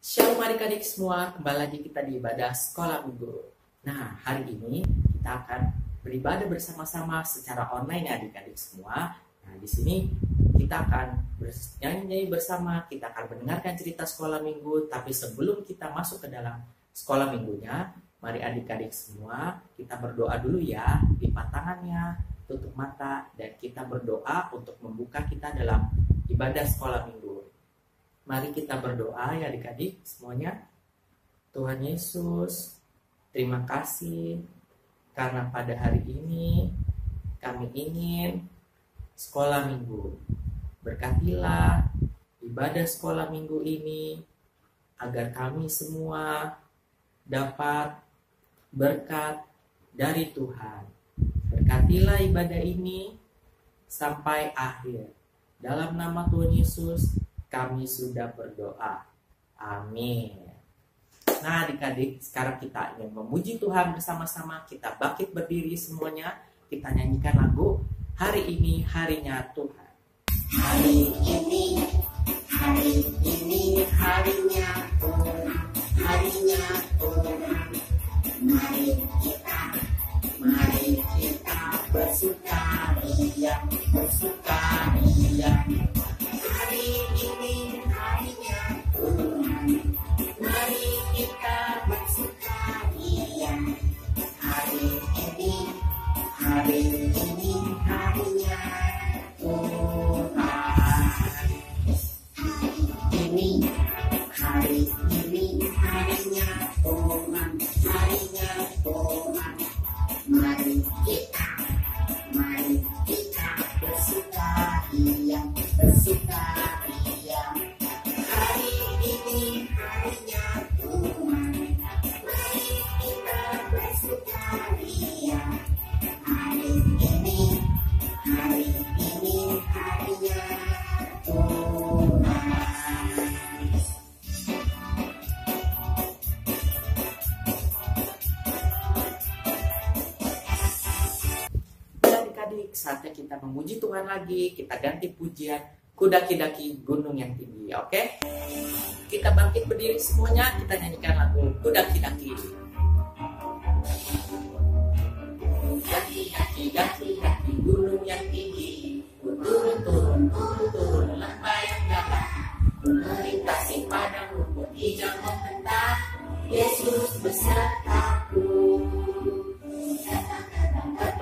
Shalom adik-adik semua, kembali lagi kita di ibadah sekolah minggu. Nah, hari ini kita akan beribadah bersama-sama secara online ya adik-adik semua. Nah, di sini kita akan bernyanyi bersama, kita akan mendengarkan cerita sekolah minggu. Tapi sebelum kita masuk ke dalam sekolah minggunya, mari adik-adik semua kita berdoa dulu ya. Lipat tangannya, tutup mata, dan kita berdoa untuk membuka kita dalam ibadah sekolah minggu. Mari kita berdoa ya adik-adik semuanya. Tuhan Yesus, terima kasih karena pada hari ini kami ingin sekolah minggu. Berkatilah ibadah sekolah minggu ini agar kami semua dapat berkat dari Tuhan. Berkatilah ibadah ini sampai akhir. Dalam nama Tuhan Yesus kami sudah berdoa. Amin. Nah adik-adik, sekarang kita ingin memuji Tuhan bersama-sama. Kita bangkit berdiri semuanya. Kita nyanyikan lagu Hari Ini Harinya Tuhan. Hari ini harinya Tuhan, harinya Tuhan. Mari kita bersukaria, bersukaria. Hari ini harinya Tuhan, mari kita bersukaria. Hari ini harinya Tuhan. Hari ini harinya Tuhan, harinya Tuhan. Mari kita bersukaria, bersukaria. Hari ini harinya Tuhan, mari kita bersukaria. Hari ini harinya Tuhan. Adik-adik, saatnya kita memuji Tuhan lagi. Kita ganti pujian Kudaki-daki Gunung yang Tinggi, oke? Kita bangkit berdiri semuanya, kita nyanyikan lagu Kudaki-daki. Daki-daki gunung yang tinggi, turun lembah yang dalam, melintasi padang rumput hijau membentang. Yesus besertaku.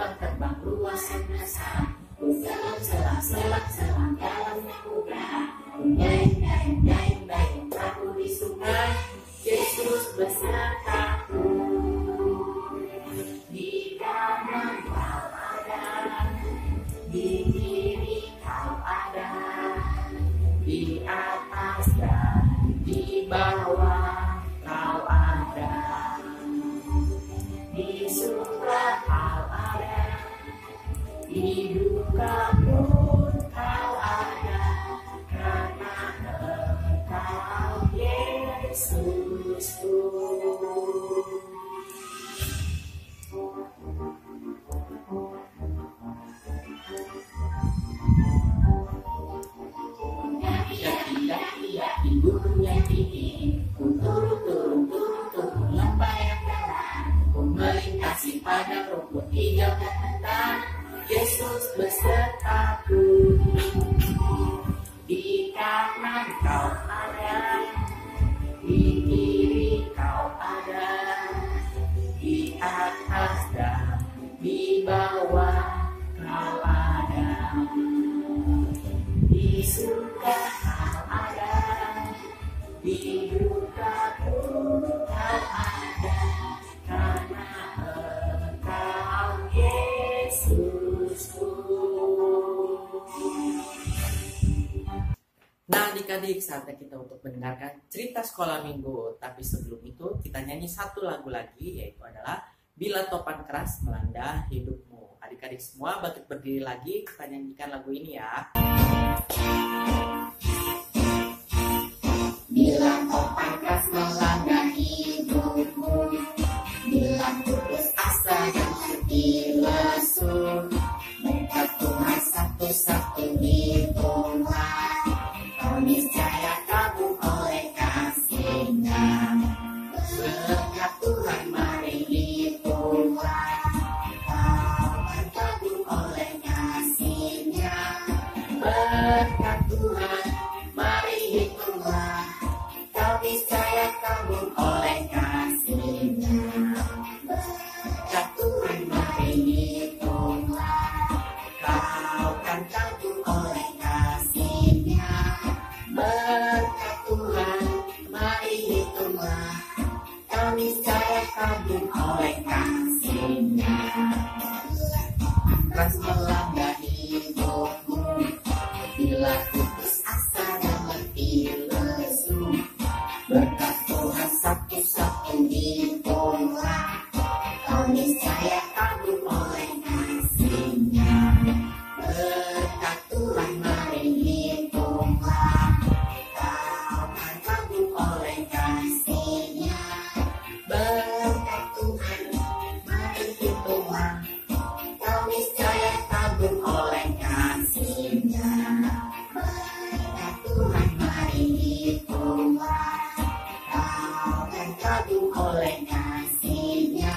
Terbang luas angkasa, dalam selang dalam udara. Dayung perahu di sungai, Yesus besertaku. Di kanan kau ada, di kiri kau ada, di atas dan di bawah kau ada, di suka kau ada, di duka pun kau ada, karena Engkau Yesusku. Daki-daki gunung yang tinggi, turun lembah yang dalam, melintasi padang rumput hijau membentang. Yesus besertaku. Di kanan kau ada, di kiri kau ada, di atas dan di bawah kau ada, di suka kau ada, di duka pun kau ada, karena Engkau Yesusku. Nah adik-adik, saatnya kita untuk mendengarkan cerita sekolah minggu. Tapi sebelum itu kita nyanyi satu lagu lagi, yaitu adalah Bila Topan Keras Melanda Hidupmu. Adik-adik semua bangkit berdiri lagi, kita nyanyikan lagu ini ya. Bila topan keras melanda hidupmu, bila putus asa dan hati lesu, dekat Tuhan satu-satunya Tuhan, kau niscaya kagum oleh kasih. niscaya kagum oleh kasih-Nya. Berkat Tuhan mari hitunglah, kau kan kagum oleh kasih-Nya. Berkat Tuhan mari hitunglah, kau niscaya kagum oleh kasih-Nya. Ras melanda hidupmu, bila putus asa dan letih lesu. Berkat Tuhan satu-satu hitunglah, kau niscaya kagum oleh kasih-Nya. Berkat Tuhan mari hitunglah, kau kan kagum oleh kasih-Nya. Berkat Tuhan mari hitunglah, kau niscaya kagum oleh kasih-Nya. Berkat Tuhan mari hitunglah, kau kan kagum oleh kasih-Nya.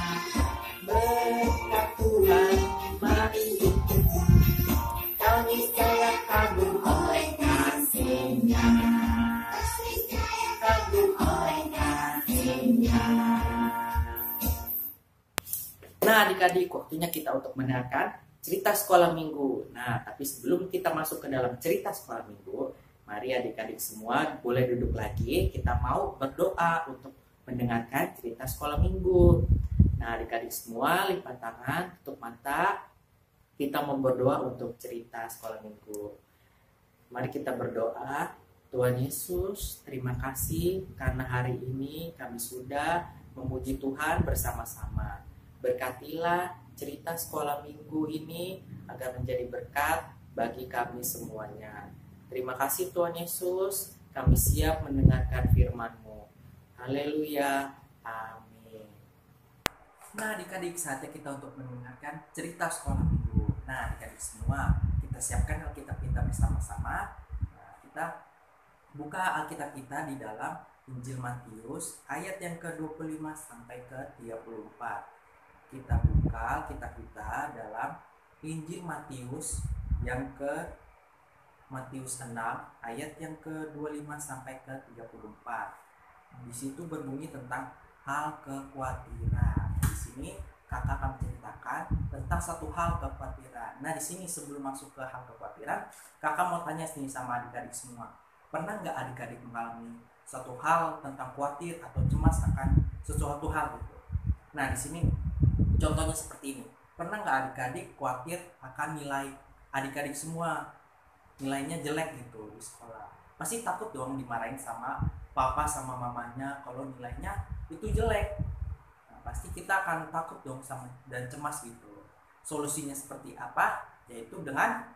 Berkat Tuhan mari hitunglah, kau niscaya kagum oleh kasih-Nya. Kagum oleh kasih-Nya. Nah, adik-adik, waktunya kita untuk mendengarkan cerita sekolah minggu. Nah, tapi sebelum kita masuk ke dalam cerita sekolah minggu, mari adik-adik semua boleh duduk lagi. Kita mau berdoa untuk mendengarkan cerita sekolah minggu. Nah, adik-adik semua lipat tangan, tutup mata. Kita mau berdoa untuk cerita sekolah minggu. Mari kita berdoa. Tuhan Yesus, terima kasih karena hari ini kami sudah memuji Tuhan bersama-sama. Berkatilah cerita sekolah minggu ini agar menjadi berkat bagi kami semuanya. Terima kasih Tuhan Yesus, kami siap mendengarkan firman-Mu. Haleluya, amin. Nah, adik-adik, saatnya kita untuk mendengarkan cerita sekolah minggu. Nah, adik-adik semua, kita siapkan Alkitab kita bersama-sama. Nah, kita buka Alkitab kita di dalam Injil Matius ayat yang ke-25 sampai ke-34. Kita buka Alkitab kita dalam Injil Matius yang ke Matius 6 ayat yang ke-25 sampai ke-34. Di situ berbunyi tentang hal kekhawatiran. Di sini kakak akan menceritakan tentang satu hal kekhawatiran. Nah, di sini sebelum masuk ke hal kekhawatiran, kakak mau tanya sini sama adik-adik semua. Pernah nggak adik-adik mengalami satu hal tentang khawatir atau cemas akan sesuatu hal gitu? Nah, di sini contohnya seperti ini. Pernah nggak adik-adik khawatir akan nilai adik-adik semua nilainya jelek gitu di sekolah? Pasti takut dong dimarahin sama papa sama mamanya kalau nilainya itu jelek. Nah, pasti kita akan takut dong sama dan cemas gitu. Solusinya seperti apa? Yaitu dengan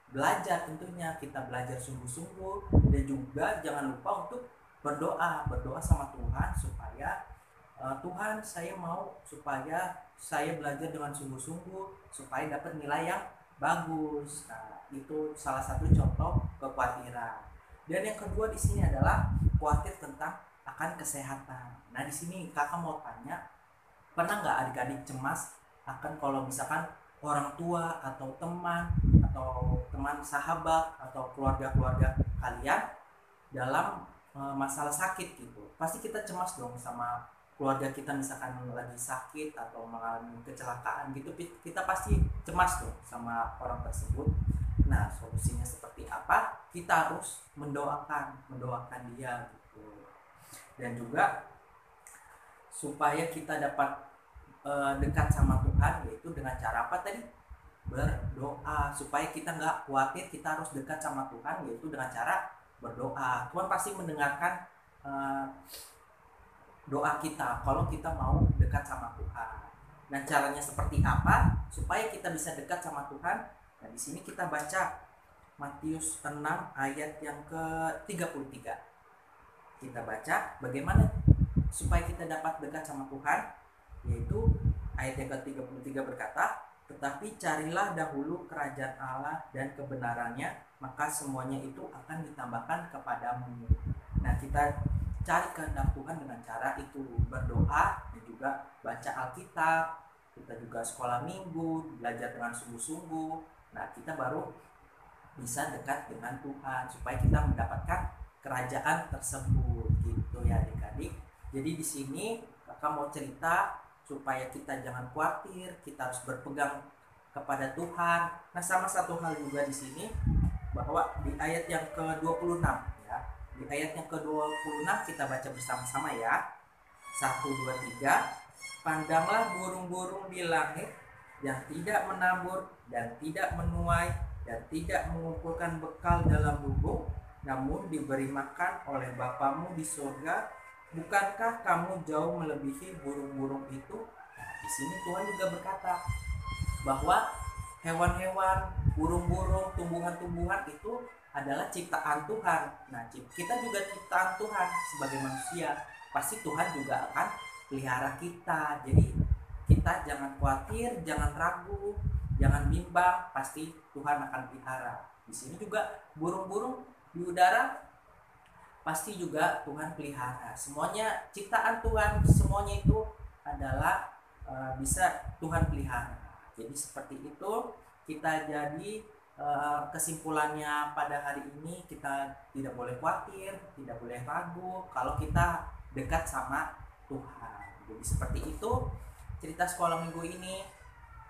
belajar tentunya. Kita belajar sungguh-sungguh dan juga jangan lupa untuk berdoa sama Tuhan supaya Tuhan, saya mau supaya saya belajar dengan sungguh-sungguh supaya dapat nilai yang bagus. Nah, itu salah satu contoh kekhawatiran. Dan yang kedua di sini adalah khawatir tentang akan kesehatan. Nah, di sini kakak mau tanya, pernah nggak adik-adik cemas akan kalau misalkan orang tua atau teman sahabat atau keluarga-keluarga kalian dalam masalah sakit gitu? Pasti kita cemas dong sama keluarga kita, misalkan lagi sakit atau mengalami kecelakaan gitu, kita pasti cemas tuh sama orang tersebut. Nah, solusinya seperti apa? Kita harus mendoakan dia gitu. Dan juga supaya kita dapat dekat sama Tuhan, yaitu dengan cara apa tadi? Berdoa. Supaya kita nggak khawatir, kita harus dekat sama Tuhan, yaitu dengan cara berdoa. Tuhan pasti mendengarkan doa kita kalau kita mau dekat sama Tuhan. Nah, caranya seperti apa supaya kita bisa dekat sama Tuhan? Nah, di sini kita baca Matius 6 ayat yang ke-33. Kita baca bagaimana supaya kita dapat dekat sama Tuhan, yaitu ayat yang ke-33 berkata, "Tetapi carilah dahulu kerajaan Allah dan kebenarannya, maka semuanya itu akan ditambahkan kepadamu." Nah, kita cari kehendak Tuhan dengan cara itu berdoa dan juga baca Alkitab. Kita juga sekolah minggu, belajar dengan sungguh-sungguh. Nah, kita baru bisa dekat dengan Tuhan supaya kita mendapatkan kerajaan tersebut gitu ya ya adik-adik. Jadi di sini kakak mau cerita supaya kita jangan khawatir, kita harus berpegang kepada Tuhan. Nah, sama satu hal juga di sini bahwa di ayat yang ke-26 ya. Di ayat yang ke-26 kita baca bersama-sama ya. 1 2 3. Pandanglah burung-burung di langit yang tidak menabur dan tidak menuai dan tidak mengumpulkan bekal dalam lubung, namun diberi makan oleh Bapamu di surga. Bukankah kamu jauh melebihi burung-burung itu? Nah, di sini Tuhan juga berkata bahwa hewan-hewan, burung-burung, tumbuhan-tumbuhan itu adalah ciptaan Tuhan. Nah, kita juga ciptaan Tuhan sebagai manusia. Pasti Tuhan juga akan pelihara kita. Jadi kita jangan khawatir, jangan ragu, jangan bimbang, pasti Tuhan akan pelihara. Di sini juga burung-burung di udara pasti juga Tuhan pelihara. Semuanya ciptaan Tuhan, semuanya itu adalah bisa Tuhan pelihara. Jadi seperti itu kita jadi kesimpulannya pada hari ini, kita tidak boleh khawatir, tidak boleh ragu kalau kita dekat sama Tuhan. Jadi seperti itu cerita sekolah minggu ini,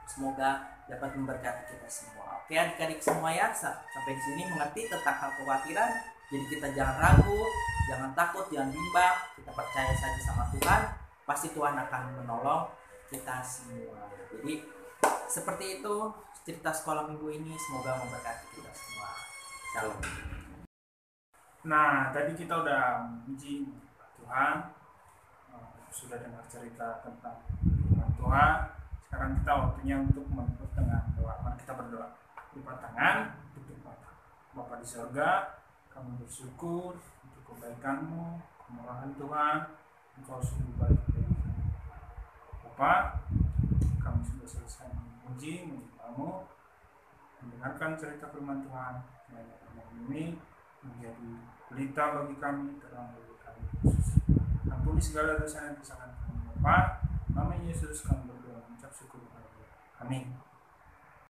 semoga dapat memberkati kita semua. Oke adik-adik semua ya, sampai di sini mengerti tentang hal kekhawatiran. Jadi kita jangan ragu, jangan takut, jangan bimbang, kita percaya saja sama Tuhan, pasti Tuhan akan menolong kita semua. Jadi seperti itu cerita sekolah minggu ini, semoga memberkati kita semua. Shalom. Nah, tadi kita udah memuji Tuhan, sudah dengar cerita tentang Tuhan. Sekarang kita waktunya untuk menutup dengan doa. Mari kita berdoa. Lipat tangan, tutup mata. Bapa di surga, kami bersyukur untuk kebaikan-Mu, kemurahan Tuhan. Engkau sungguh baik bagi kami. Bapa, kami sudah selesai memuji, menyembah-Mu, mendengarkan cerita firman Tuhan. Kiranya firman ini menjadi pelita bagi kami, terang bagi kami, Yesus. Ampuni segala dosa dan kesalahan kami, Bapa. Nama Yesus kami berdoa, mengucap syukur. Amin.